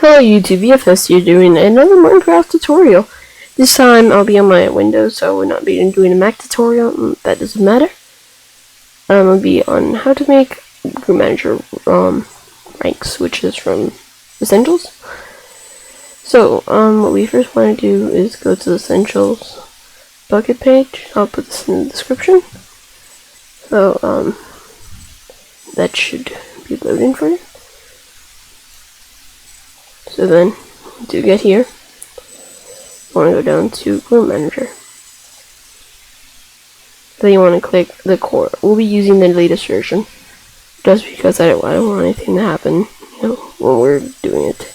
Hello YouTube, VFS here doing another Minecraft tutorial. This time I'll be on my Windows, so I will not be doing a Mac tutorial. That doesn't matter. I'll be on how to make Group Manager ranks, which is from Essentials. So what we first want to do is go to the Essentials bucket page. I'll put this in the description. So that should be loading for you. So then, to get here, you want to go down to Group Manager. Then you want to click the core. We'll be using the latest version, just because I don't want anything to happen, when we're doing it.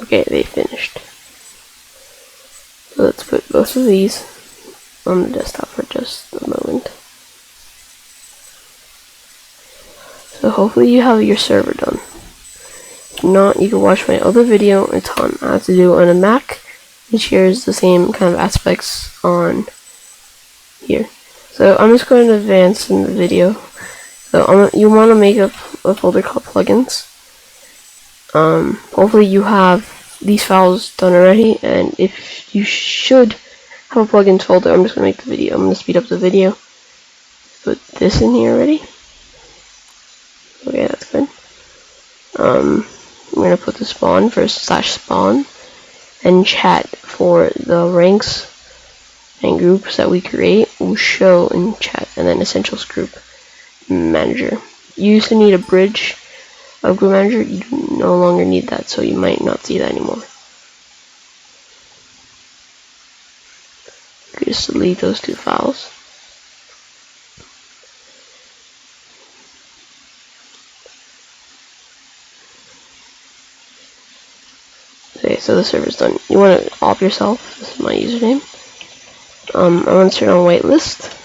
Okay, they finished. So let's put both of these on the desktop for just a moment. So hopefully you have your server done. If not, you can watch my other video. It's on how to do on a Mac. It shares the same kind of aspects on here. So I'm just going to advance in the video. So you want to make a folder called plugins. Hopefully you have these files done already, and if you should have a plugins folder, I'm just going to make the video. I'm going to speed up the video. Put this in here already. Okay, that's good. I'm going to put the spawn for /spawn and chat for the ranks and groups that we create will show in chat, and then essentials group manager. You used to need a bridge of Group Manager. You no longer need that, so you might not see that anymore. You just delete those two files. Okay, so the server's done. You want to opt yourself. This is my username. I'm going to turn on whitelist.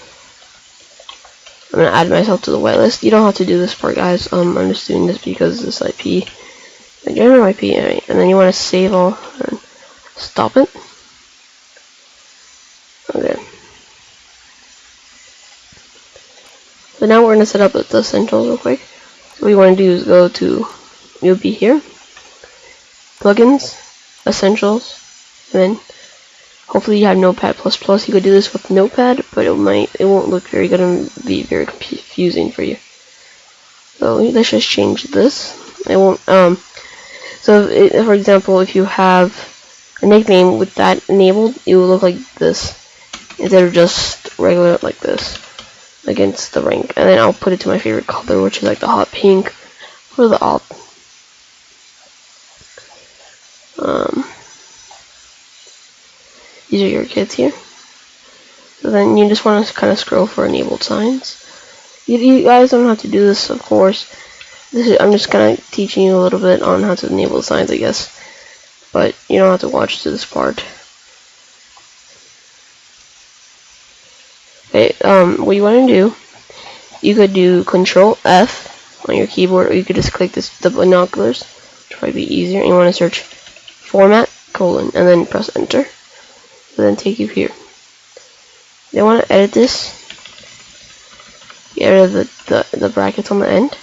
I'm going to add myself to the whitelist. You don't have to do this part, guys. I'm just doing this because this IP, the general IP, right? And then you want to save all and stop it. Okay. So now we're going to set up the essentials real quick. So what you want to do is go to, you'll be here, plugins, essentials, and then hopefully you have Notepad++. You could do this with Notepad, but it won't look very good and be very confusing for you. So let's just change this. It won't. So for example, if you have a nickname with that enabled, it will look like this instead of just regular like this against the rank. And then I'll put it to my favorite color, which is like the hot pink for the op. These are your kids here. So then you just want to kind of scroll for enabled signs. You guys don't have to do this, of course. I'm just kind of teaching you a little bit on how to enable signs, I guess. But you don't have to watch to this part. Okay, what you want to do, you could do Control F on your keyboard, or you could just click the binoculars, which might be easier. And you want to search format : and then press enter. Then take you here. They want to edit this. Get rid of the brackets on the end.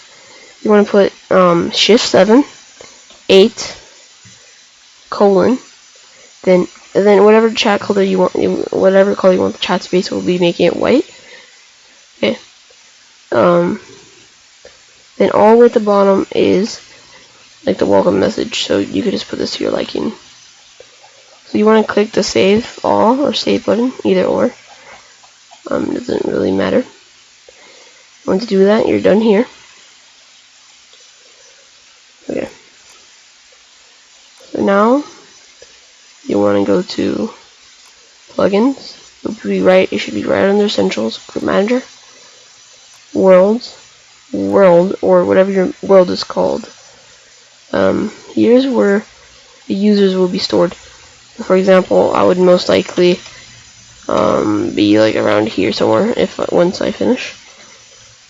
You want to put Shift 7 8 : then whatever chat color you want, whatever color you want the chat space will be making it white. Okay. Then all the way at the bottom is like the welcome message. So you could just put this to your liking. So you want to click the save all or save button, either or. Doesn't really matter. Once you do that, you're done here. Okay. So now you want to go to plugins. It should be right under essentials, Group Manager, world, or whatever your world is called. Here's where the users will be stored. For example, I would most likely be like around here somewhere once I finish.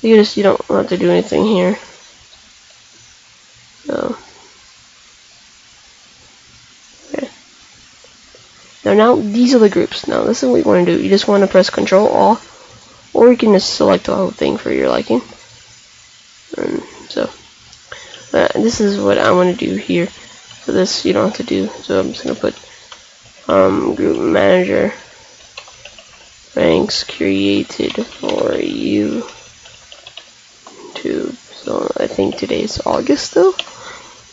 You don't have to do anything here. So okay. Now these are the groups. Now this is what you want to do. You just want to press Control All, or you can just select the whole thing for your liking. And so this is what I want to do here. So this you don't have to do. So I'm just gonna put group manager ranks created for YouTube. So I think today's August though.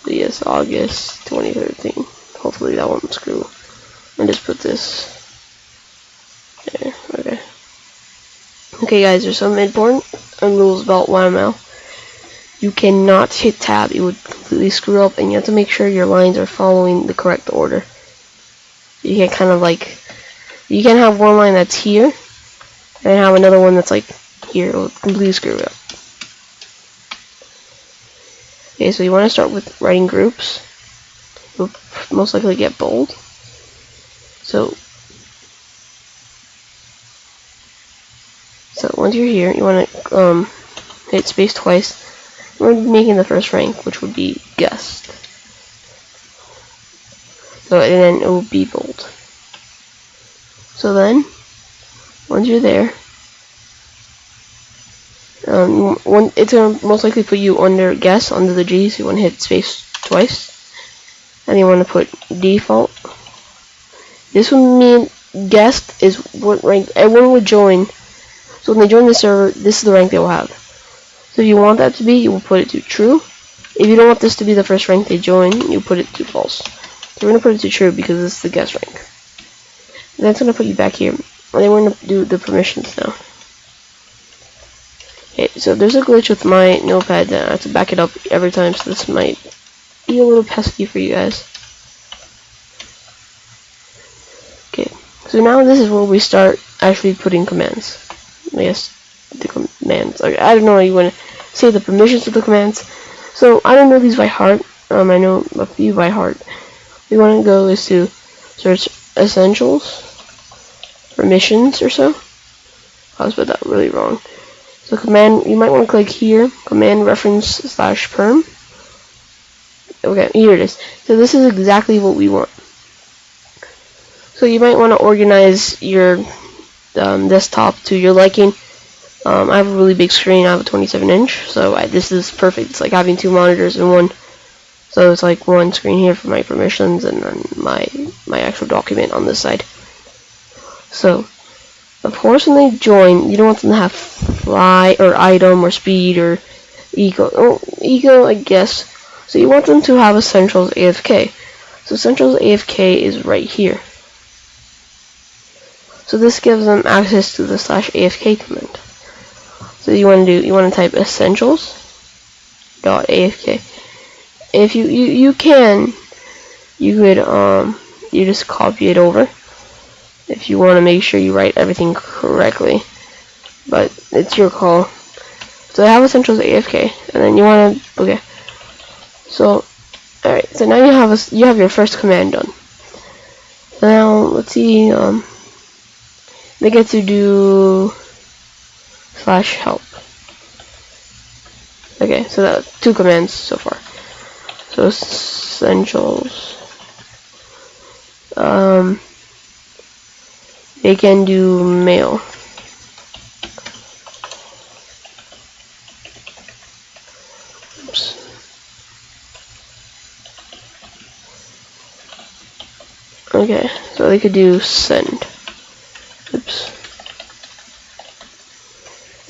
But yes, August 2013. Hopefully that won't screw. And just put this there. Okay. Okay, guys. There's some important rules about YML. You cannot hit tab. It would completely screw up, and you have to make sure your lines are following the correct order. You can't kind of like, you can have one line that's here, and have another one that's like here. It will completely screw it up. Okay, so you want to start with writing groups. You'll most likely get bold. So once you're here, you want to hit space twice. We're making the first rank, which would be guest. So and then it will be bold. So then, once you're there, it's gonna most likely put you under guest, under the G. So you want to hit space twice, and you want to put default. This would mean guest is what rank everyone would join. So when they join the server, this is the rank they will have. So if you want that to be, you will put it to true. If you don't want this to be the first rank they join, you put it to false. So we're going to put it to true because this is the guest rank. And that's going to put you back here. And then we're going to do the permissions now. Okay, so there's a glitch with my notepad that I have to back it up every time, so this might be a little pesky for you guys. Okay, so now this is where we start actually putting commands. I guess the commands. Okay, I don't know how you want to say the permissions of the commands. So I don't know these by heart. I know a few by heart. What you want to go is to search essentials, permissions or so. I spelled that really wrong. So command, you might want to click here, command reference / perm. Okay, here it is. So this is exactly what we want. So you might want to organize your desktop to your liking. I have a really big screen. I have a 27-inch, so this is perfect. It's like having two monitors in one. So it's like one screen here for my permissions, and then my actual document on this side. So of course, when they join, you don't want them to have fly or item or speed or eco. Oh, eco, I guess. So you want them to have essentials AFK. So essentials AFK is right here. So this gives them access to the /AFK command. So you want to type essentials.afk. If you could you just copy it over if you want to make sure you write everything correctly, but it's your call. So I have essentials AFK, and then you want to So alright, so now you have your first command done. Now let's see. They get to do /help. Okay, so that's 2 commands so far. So essentials. They can do mail. Oops. Okay, so they could do send. Oops.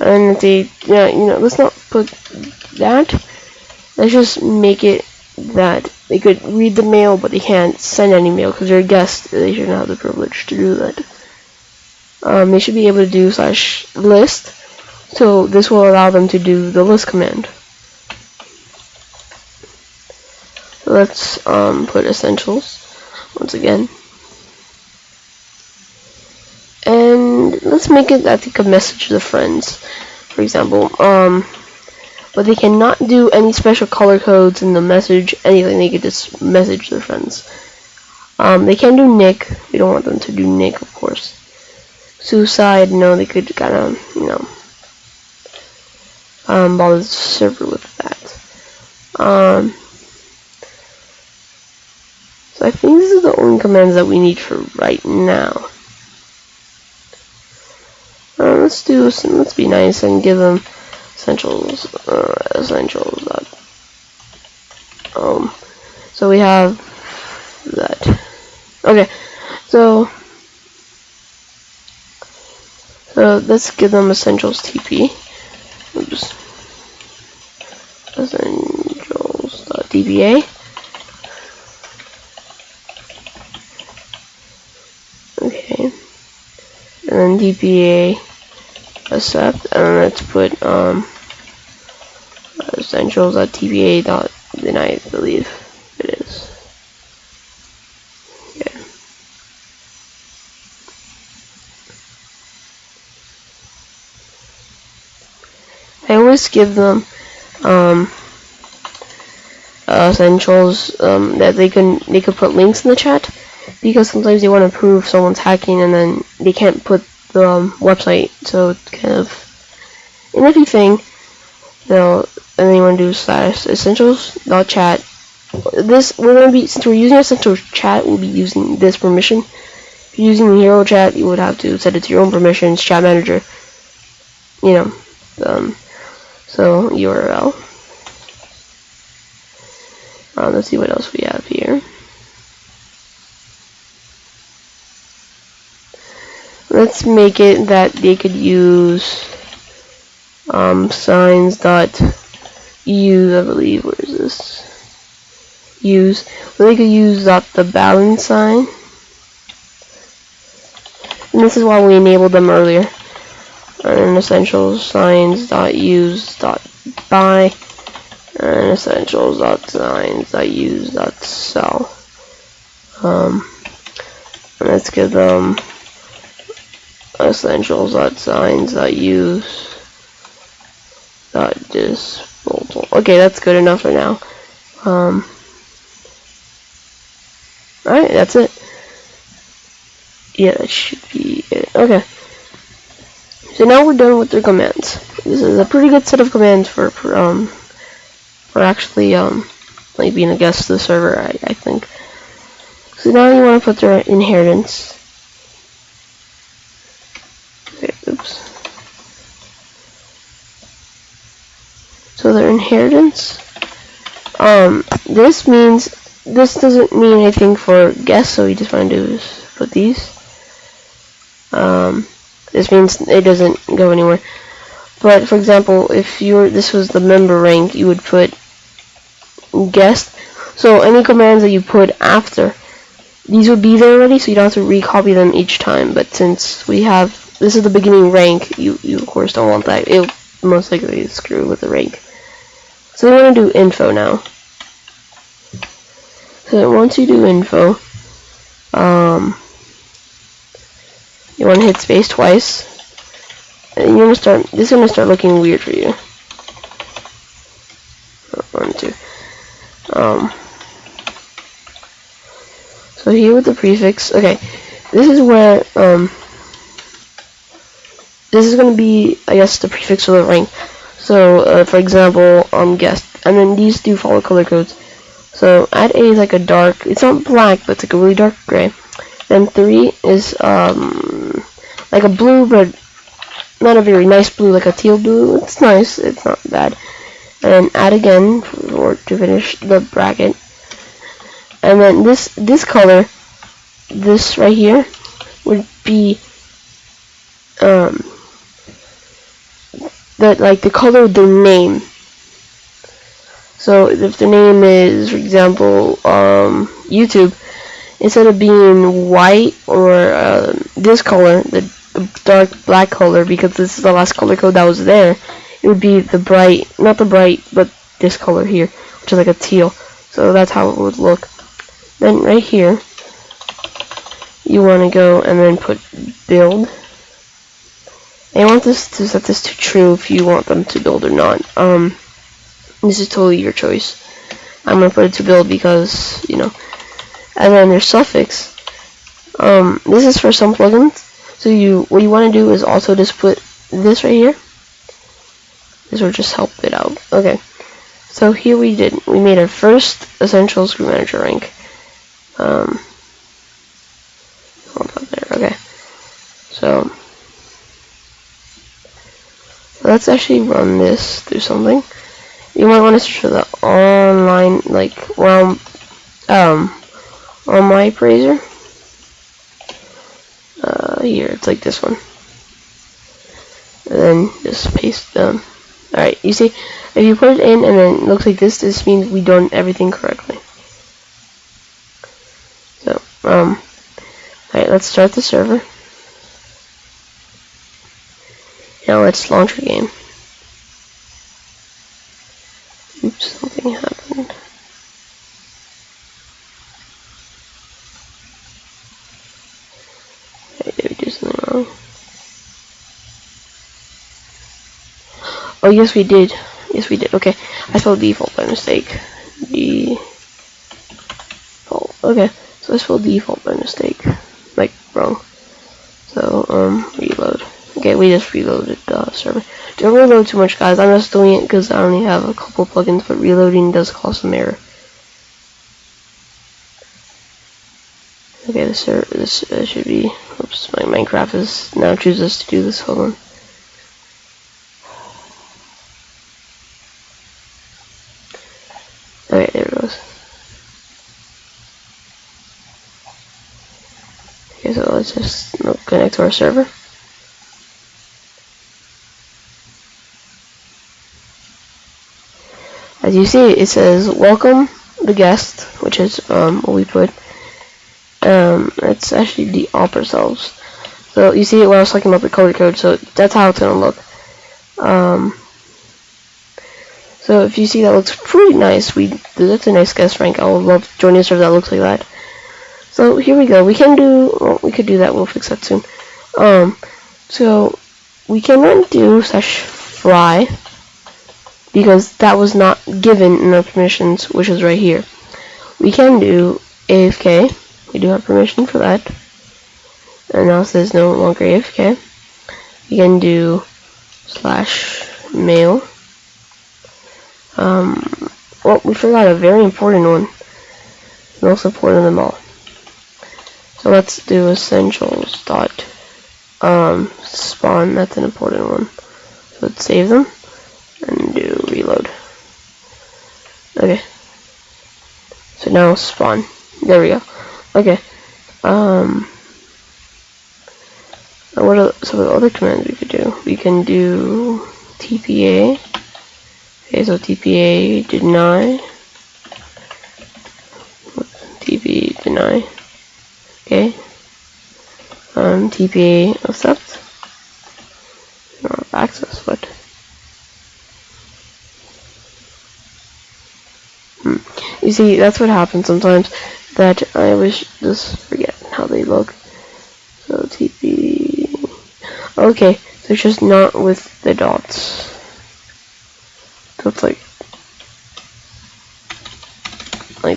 And they, let's not put that. Let's just make it that they could read the mail, but they can't send any mail because they're a guest. They shouldn't have the privilege to do that. They should be able to do /list. So this will allow them to do the list command. So let's put essentials once again. And let's make it that they can message their friends, for example. But they cannot do any special color codes in the message, anything. They could just message their friends. They can do nick. We don't want them to do nick, of course. Suicide, no, they could kind of, bother the server with that. So So I think this is the only commands that we need for right now. Let's be nice and give them essentials. So we have that. Okay, so let's give them essentials TP. Oops. Essentials.dba. Okay, and then dba accept, and then let's put essentials.dba. Then I believe it is. Okay. I always give them essentials that they could put links in the chat, because sometimes they want to prove someone's hacking and then they can't put the website, so it's kind of an iffy thing. And then you want to do /essentials.chat. This since we're using essentials chat, we'll be using this permission. If you're using the hero chat, you would have to set it to your own permissions, chat manager. So URL. Let's see what else we have here. Let's make it that they could use signs.use, I believe. Where is this? Use. Well, they could use the balance sign. And this is why we enabled them earlier. And essentials signs.use.buy. And essentials.signs.use.sell. And let's give them essentials.signs.use.disposal. Okay, that's good enough for now. Alright, that's it. Yeah, that should be it. Okay. So now we're done with their commands. This is a pretty good set of commands for actually like being a guest to the server, I think. So now you want to put their inheritance. Okay, oops. So their inheritance. This doesn't mean anything for guests, so we just want to do is put these. This means it doesn't go anywhere. But for example, if this was the member rank, you would put guest. So any commands that you put after, these would be there already, so you don't have to recopy them each time. But since this is the beginning rank, you of course don't want that. It'll most likely screw with the rank. So we want to do info now. So once you do info, you want to hit space twice, and you're gonna start. This is gonna start looking weird for you. 1, 2. So here with the prefix. Okay, this is where this is gonna be, I guess, the prefix for the rank. So for example, guest, and then these do follow color codes. So add A is like a dark. It's not black, but it's like a really dark gray. Then 3 is like a blue, but not a very nice blue, like a teal blue. It's nice, it's not bad. And then add again to finish the bracket. And then this color, this right here, would be the color of their name. So if the name is, for example, YouTube, instead of being white or this color, the dark black color, because this is the last color code that was there, it would be the bright, not the bright, but this color here, which is like a teal. So that's how it would look. Then right here, you want to go and then put build. And you want this to set this to true if you want them to build or not. This is totally your choice. I'm gonna put it to build because, and then their suffix. This is for some plugins. So what you want to do is also just put this right here. This will just help it out. Okay. So here we made our first essential screw manager rank. hold up there. Okay, so let's actually run this through something. You might want to search for the online, like, well, on my browser. Here, it's like this one. And then just paste them. Alright, you see, if you put it in and then it looks like this means we done everything correctly. So, alright, let's start the server. Now let's launch the game. Oops, something happened. Okay, did we do something wrong? Oh, yes we did. Yes we did. Okay, I spelled default by mistake. Default. Okay, so I spelled default by mistake. Like, wrong. So, reload. Okay, we just reloaded the server. Don't reload too much, guys. I'm just doing it because I only have a couple plugins, but reloading does cause some error. Okay, this should be. Oops, my Minecraft is now chooses to do this. Hold on. Okay, there it goes. Okay, so let's just connect to our server. As you see, it says welcome the guest, which is what we put. It's actually the op ourselves. So you see it when I was talking about the color code. So that's how it's gonna look. So if you see, that looks pretty nice. That's a nice guest rank. I would love to join a server that looks like that. So here we go. We can do. Well, we could do that. We'll fix that soon. So we cannot do /fly because that was not given in our permissions, which is right here. We can do AFK. We do have permission for that. And now it says no longer AFK. We can do /mail. Well, we forgot a very important one. The most important of them all. So let's do essentials dot spawn. That's an important one. So let's save them and do reload. Okay. So now spawn. There we go. Okay. What are some of the other commands we could do? We can do TPA. Okay, so TPA deny. TP deny. Okay. TPA accept. Or access, what? You see, that's what happens sometimes, that I always just forget how they look. So TP. Okay, so it's just not with the dots. So it's like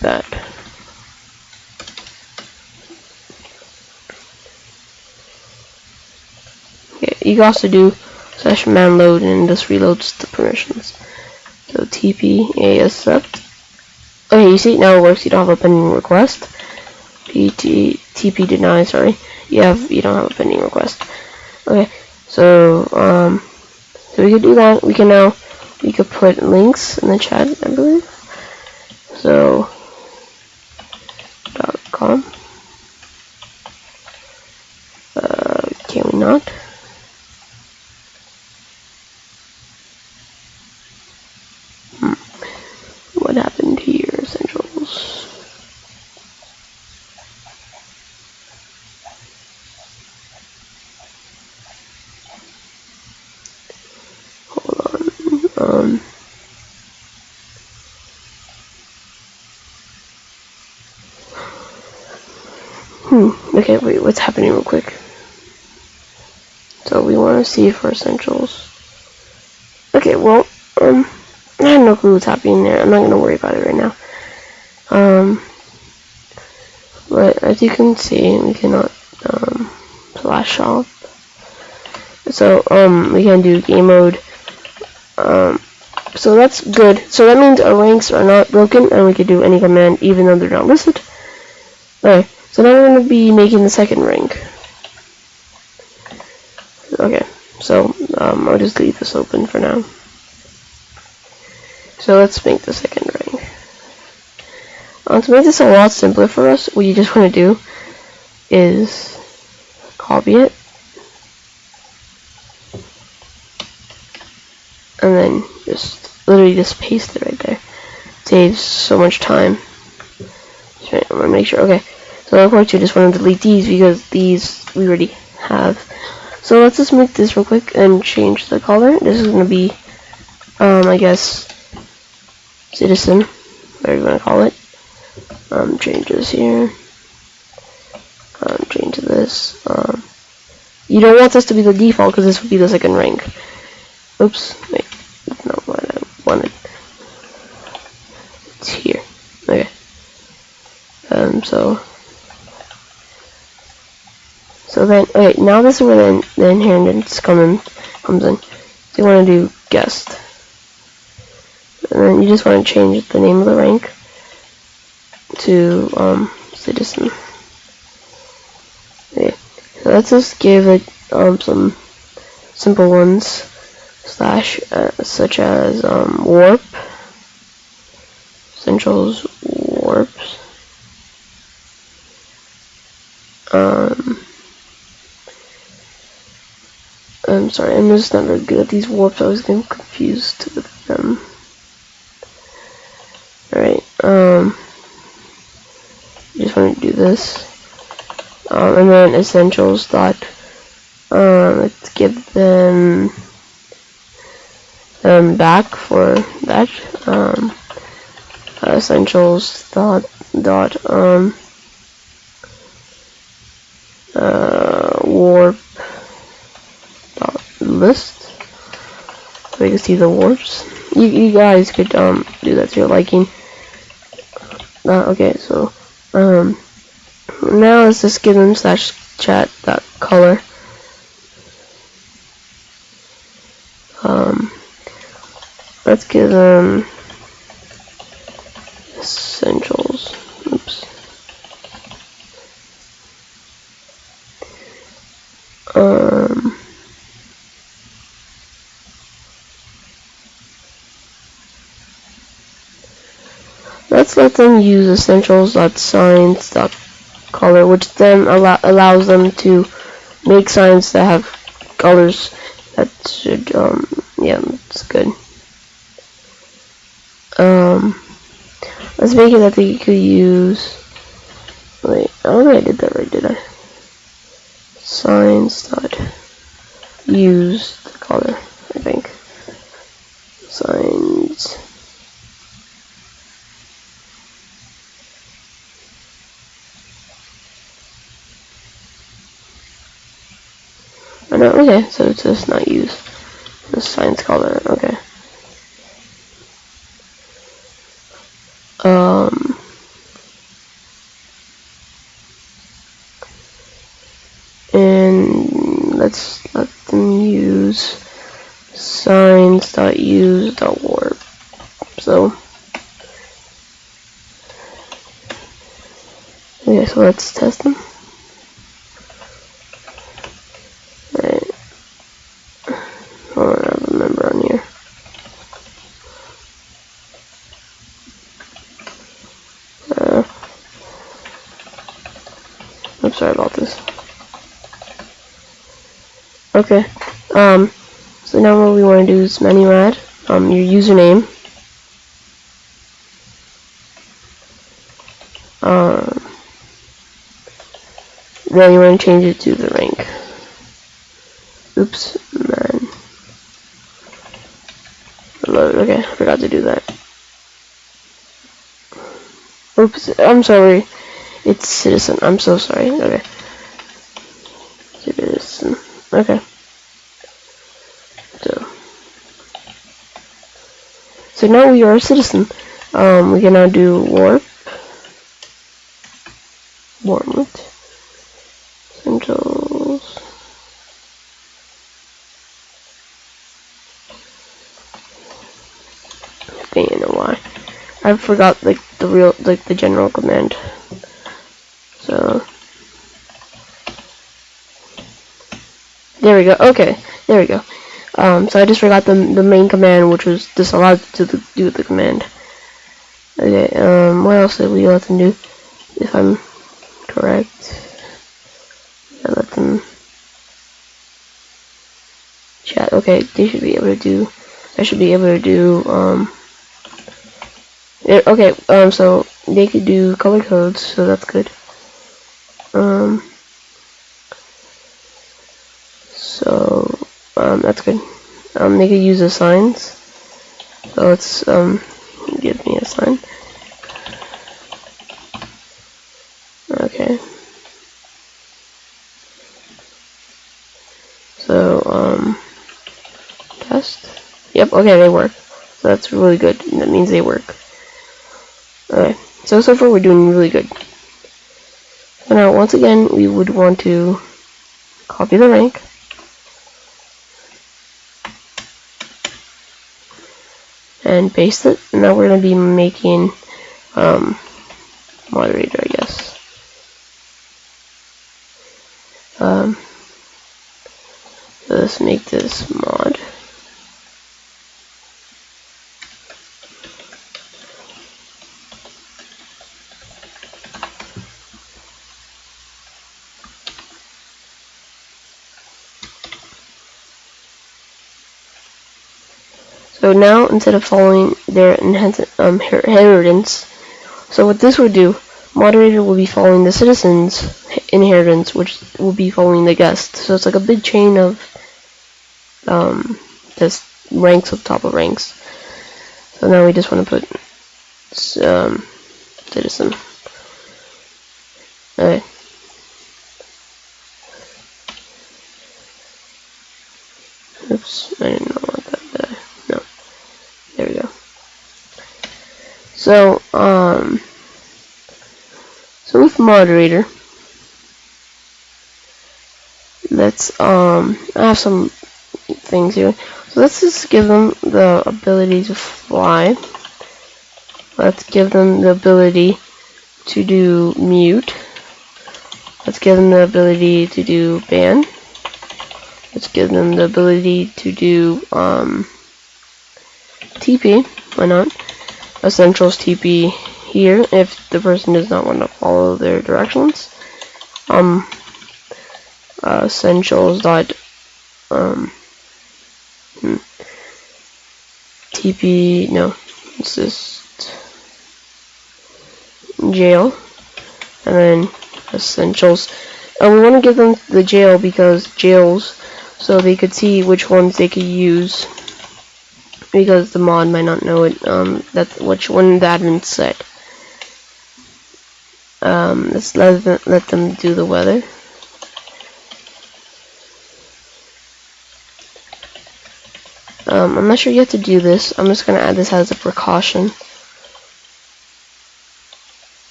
that. Okay, you can also do /manload and this reloads the permissions. So TPA accept. Okay, you see now it works. You don't have a pending request. TP deny. Sorry, you don't have a pending request. Okay, so so we could do that. We could put links in the chat, I believe. So .com. Can we not? What happened here, essentials? Hold on. Okay, wait, what's happening real quick? So we want to see for essentials. Okay, well, I have no clue what's happening there. I'm not gonna worry about it right now. But as you can see, we cannot /shop. So we can do game mode. So that's good. So that means our ranks are not broken, and we can do any command even though they're not listed. Okay, so now we're going to be making the second ring. Okay, so I'll just leave this open for now. So let's make the second ring. To make this a lot simpler for us, what you just want to do is copy it, and then literally just paste it right there. Saves so much time. I'm gonna make sure. Okay, so of course you just want to delete these because these we already have. So let's just make this real quick and change the color. This is gonna be, I guess, citizen, whatever you want to call it. Change this here. Change this. You don't want this to be the default because this would be the second ring. Oops, wait, that's not what I wanted. It's here. Okay. So then, okay, now this is where the inheritance comes in. So you want to do guest, and then you just want to change the name of the rank to citizen. Okay, so let's just give it some simple ones, slash, such as warp, essentials, warps. I'm sorry, I'm just not very good at these warps. I was getting confused with them. Alright, just want to do this. And then essentials dot, let's give them back for that. Essentials dot warp list, so you can see the warps. You guys could do that to your liking. Okay, so now let's just give them slash chat dot color. Let's give them essentials. Oops. Let's let them use essentials.signs.color, which then allows them to make signs that have colors that should, yeah, it's good. Let's make it that they could use, wait, I don't know if I did that right, did I? Signs.use the color, I think. Signs. Oh no, okay, so it's just not use. The signs color, okay. And let's let them use signs.use.warp. So, okay, so let's test them. Alright. Hold on, I have a member on here. I'm sorry about this. Okay, so now what we want to do is menu add, your username, then you want to change it to the rank. Oops, man. Load, okay, I forgot to do that. Oops, I'm sorry, it's citizen, I'm so sorry, okay. Citizen, okay. So now we are a citizen. We can now do warp. Essentials. I don't know why. I forgot like the general command. So there we go. Okay, there we go. So I just forgot the main command, which was this allowed to do the command. Okay. What else did we let them do? If I'm correct, I let them chat. Okay, they should be able to do. I should be able to do. Okay. So they could do color codes, so that's good. So that's good. They could use the signs. So let's give me a sign. Okay. So test. Yep. Okay, they work. So that's really good. That means they work. Okay. So far we're doing really good. So now once again we would want to copy the rank. And paste it. And now we're going to be making moderator, I guess. So let's make this mod. So now instead of following their inheritance, so what this would do, moderator will be following the citizens' inheritance, which will be following the guest. So it's like a big chain of just ranks on top of ranks. So now we just want to put citizen. Okay. Oops, I didn't want that, did I? No. There we go. So, so with moderator, let's, I have some things here. So let's just give them the ability to fly. Let's give them the ability to do mute. Let's give them the ability to do ban. Let's give them the ability to do TP. Why not? Essentials TP here if the person does not want to follow their directions. Essentials dot TP. No, it's just jail, and then essentials. And we want to give them the jail because jails, so they could see which ones they could use. Because the mod might not know it. That's which one the admin set. Let's let them do the weather. I'm not sure you have to do this. I'm just gonna add this as a precaution.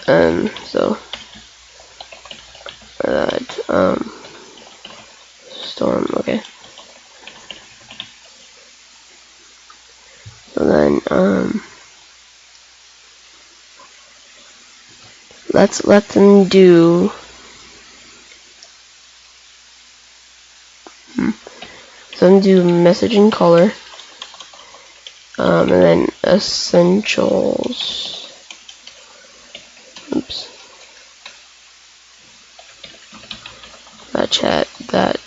So that storm. Okay. So then let's let them do. So do messaging color, and then essentials. Oops. That chat, that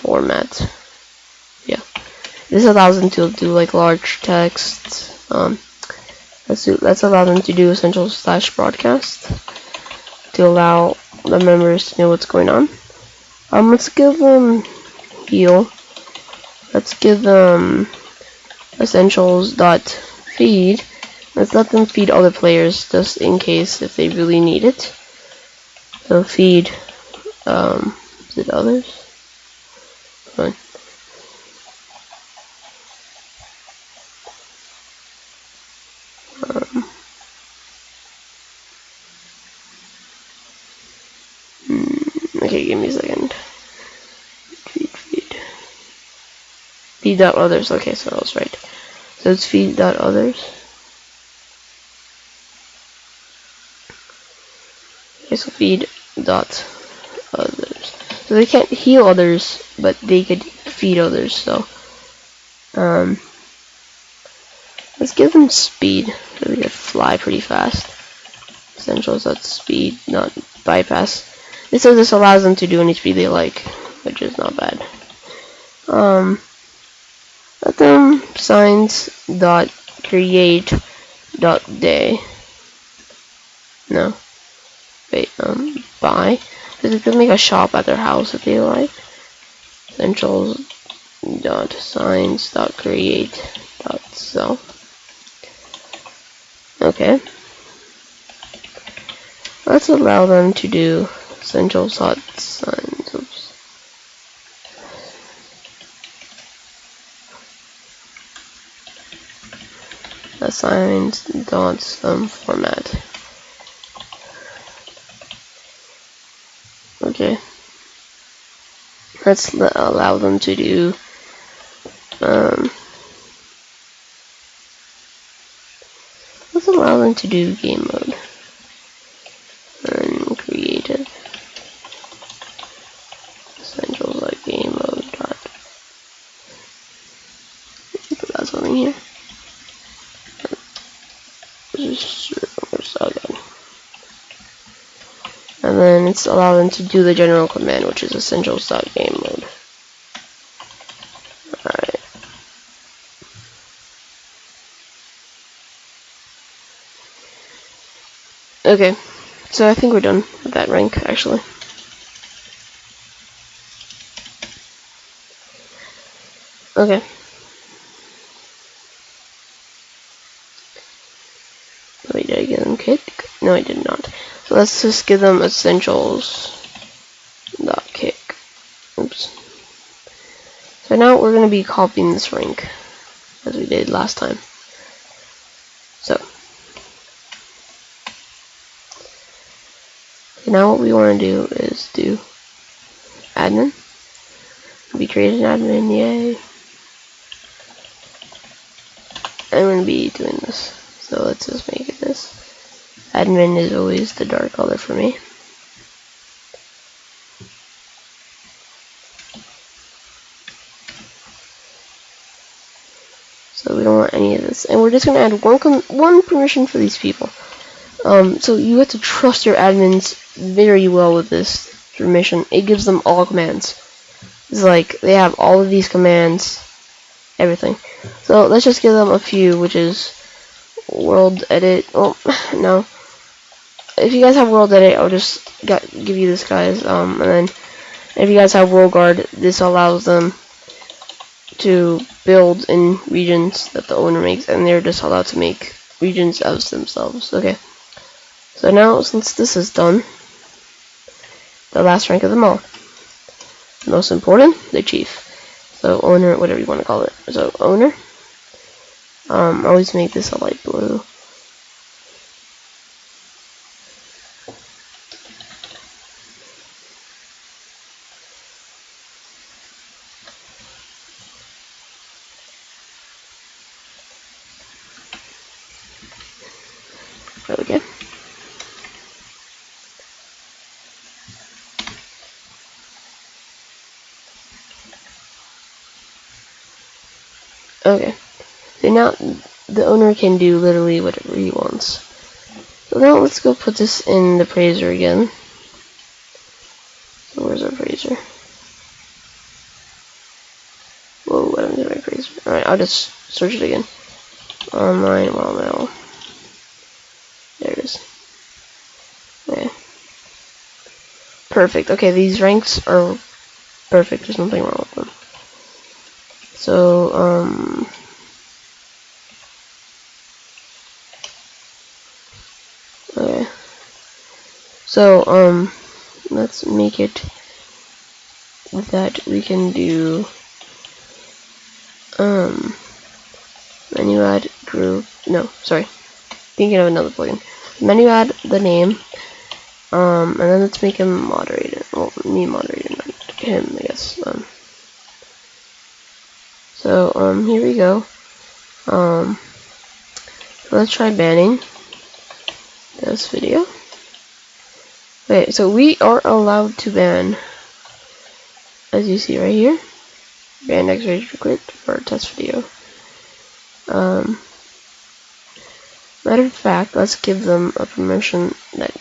format. Yeah, this allows them to do like large text. Let's allow them to do essentials / broadcast to allow the members to know what's going on. Let's give them heal. Let's give them essentials dot feed. Let's let them feed other players just in case if they really need it. So feed is it others? Fine. Okay, give me a second. Feed dot others. Okay, so I was right. So it's feed dot others. so feed dot others. So they can't heal others, but they could feed others. So let's give them speed so they could fly pretty fast. Essentials dot speed, not bypass. This allows them to do any speed they like, which is not bad. Let them signs dot create dot day. No. Wait, buy. They could make a shop at their house if they like. Essentials dot signs dot create dot sell. Okay. Let's allow them to do essentials dot signs. Oops. Signs dot format. Okay. Let's allow them to do let's allow them to do game mode and creative essentials like game mode dot. Put that something here. And then it's allow them to do the general command, which is essentials.game mode. Alright. Okay, so I think we're done with that rank, actually. Okay. Wait, did I give them kick? No, I did not. So let's just give them essentials.kick. Oops. So now we're going to be copying this rank, as we did last time. So now what we want to do is do admin. We created an admin, yay. I'm going to be doing this. So let's just make it this. Admin is always the dark color for me. So we don't want any of this. And we're just going to add one permission for these people. So you have to trust your admins very well with this permission. It gives them all commands. It's like they have all of these commands, everything. So let's just give them a few, which is world edit. Oh no, if you guys have world edit, I'll just give you this, guys. And then if you guys have world guard, this allows them to build in regions that the owner makes, and they're just allowed to make regions as themselves. Okay, so now since this is done, the last rank of them all, most important, the chief. So owner, whatever you want to call it. So owner. Always make this a light blue. There we go. Okay. So now the owner can do literally whatever he wants. So now let's go put this in the praiser again. So where's our praiser? Whoa, what happened to my praiser? Alright, I'll just search it again. Online mail. There it is. Okay. Perfect. Okay, these ranks are perfect. There's nothing wrong with them. So, okay. So, let's make it that we can do, menu add group, no, sorry, thinking of another plugin. Menu add the name, and then let's make him moderator, well, me moderator, not him, I guess. So, here we go. Let's try banning this video. Okay, so we are allowed to ban, as you see right here, ban X-Rage Quit for a test video. Matter of fact, let's give them a permission that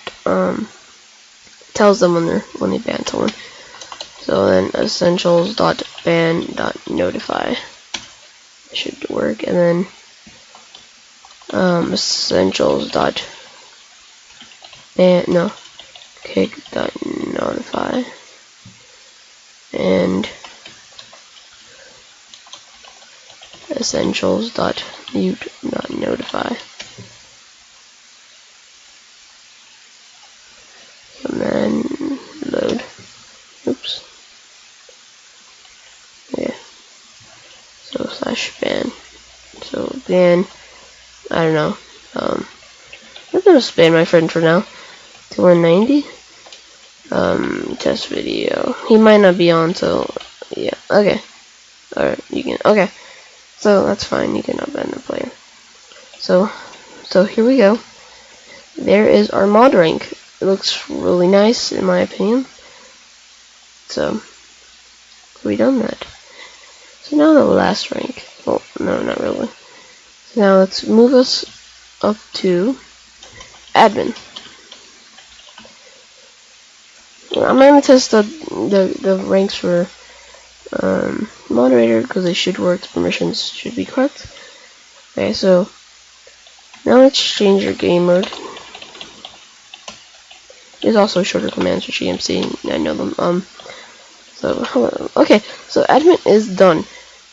tells them when they ban someone. So then essentials.ban.notify should work, and then kick.notify and essentials.mute.notify. And then load. Oops. Yeah. So /ban. So ban. I don't know. I'm gonna ban my friend for now to 190. Test video. He might not be on, so yeah. Okay. Alright, you can. Okay. So that's fine. You can ban the player. So here we go. There is our mod rank. It looks really nice in my opinion. So we done that. So now the last rank. Well, no, not really. So now let's move us up to admin. I'm gonna test the ranks for moderator because they should work. The permissions should be correct. Okay, so now let's change your game mode. There's also shorter commands for GMC. I know them. Okay, so admin is done.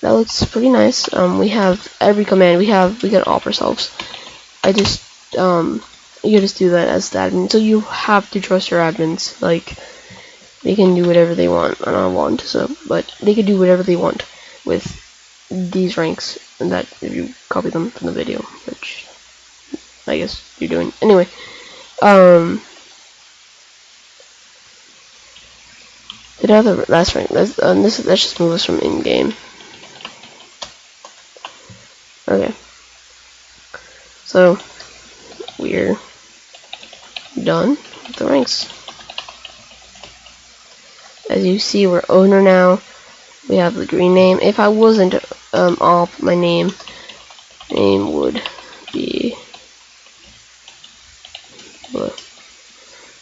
That looks pretty nice. We have every command. We can off ourselves. You just do that as the admin. So you have to trust your admins. Like, they can do whatever they want. I don't want to, but they can do whatever they want with these ranks. And that if you copy them from the video, which I guess you're doing anyway. The last rank. Let's just move us from in game. Okay. So we're done with the ranks. As you see, we're owner now. We have the green name. If I wasn't off, my name would be blue.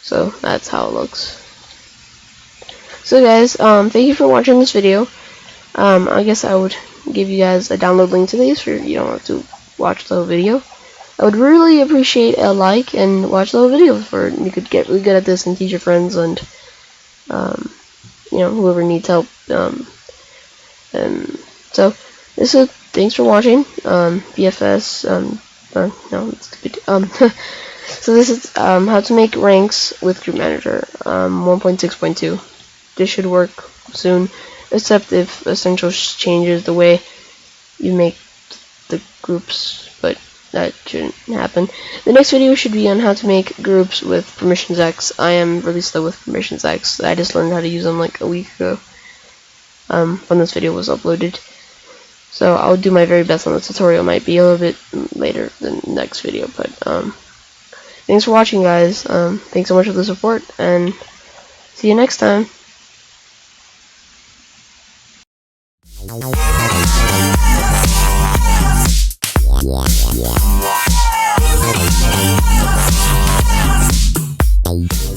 So that's how it looks. So guys, thank you for watching this video. I guess I would give you guys a download link to these for you don't have to watch the whole video. I would really appreciate a like and watch the whole video for you could get really good at this and teach your friends and you know, whoever needs help. So this is thanks for watching. BFS. No, it's stupid. So this is how to make ranks with Group Manager 1.6.2. This should work soon, except if Essentials changes the way you make the groups, but that shouldn't happen. The next video should be on how to make groups with permissions X. I am really slow with permissions X. I just learned how to use them like a week ago when this video was uploaded. So I'll do my very best on the tutorial. Might be a little bit later than the next video, but thanks for watching, guys. Thanks so much for the support, and see you next time. Yeah.